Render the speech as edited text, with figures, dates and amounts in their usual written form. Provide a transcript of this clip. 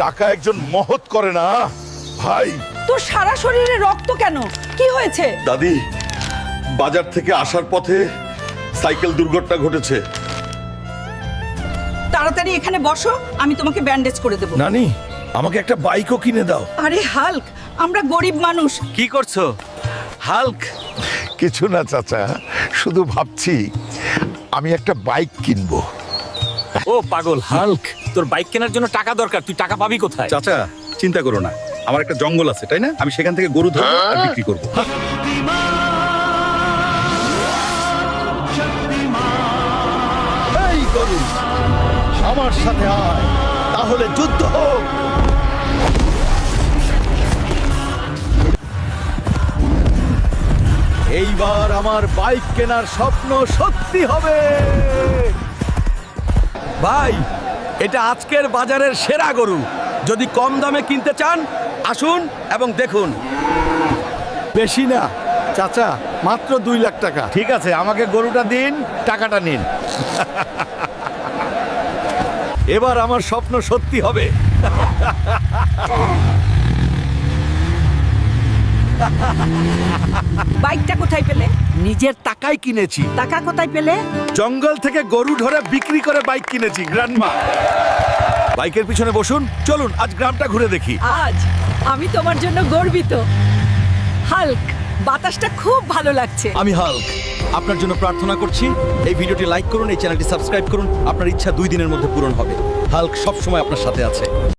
টাকা একজন মহৎ করে না ভাই। তোর সারা শরীরে রক্ত কেন? কি হয়েছে? দাদি, বাজার থেকে আসার পথে সাইকেল দুর্ঘটনা ঘটেছে। তাড়াতাড়ি এখানে বসো, আমি তোমাকে ব্যান্ডেজ করে দেব। নানি, আমাকে একটা বাইকও কিনে দাও। আরে হাল্ক, আমরা গরিব মানুষ। কি করছো হাল্ক? কিছু না চাচা, শুধু ভাবছি আমি একটা বাইক কিনবো। ও পাগল হাল্ক, তোর বাইক কেনার জন্য টাকা দরকার, তুই টাকা পাবি কোথায়? চাচা চিন্তা করো না, আমার একটা জঙ্গল আছে তাই না, আমি সেখান থেকে গরু ধরবো আর বিক্রি করবো। এই গরু, আমার সাথে আয়, তাহলে যুদ্ধ হোক। এইবার আমার বাইক কেনার স্বপ্ন সত্যি হবে। ভাই, এটা আজকের বাজারের সেরা গরু। যদি কম দামে কিনতে চান আসুন এবং দেখুন। বেশি না চাচা, মাত্র 2 লাখ টাকা। ঠিক আছে, আমাকে গরুটা দিন, টাকাটা নিন। এবার আমার স্বপ্ন সত্যি হবে। বাইকটা কোথায় পেলে? নিজের টাকায় কিনেছি। টাকা কোথায় পেলে? জঙ্গল থেকে গরু ধরে বিক্রি করে বাইক কিনেছি গ্র্যান্ডমা। বাইকের পিছনে বসুন, চলুন আজ গ্রামটা ঘুরে দেখি। আজ আমি তোমার জন্য গর্বিত। হাল্ক, বাতাসটা খুব ভালো লাগছে। আমি হাল্ক, আপনার জন্য প্রার্থনা করছি এই ভিডিওটি লাইক করুন, এই চ্যানেলটি সাবস্ক্রাইব করুন। আপনার ইচ্ছা 2 দিনের মধ্যে পূরণ হবে। হাল্ক সব সময় আপনার সাথে আছে।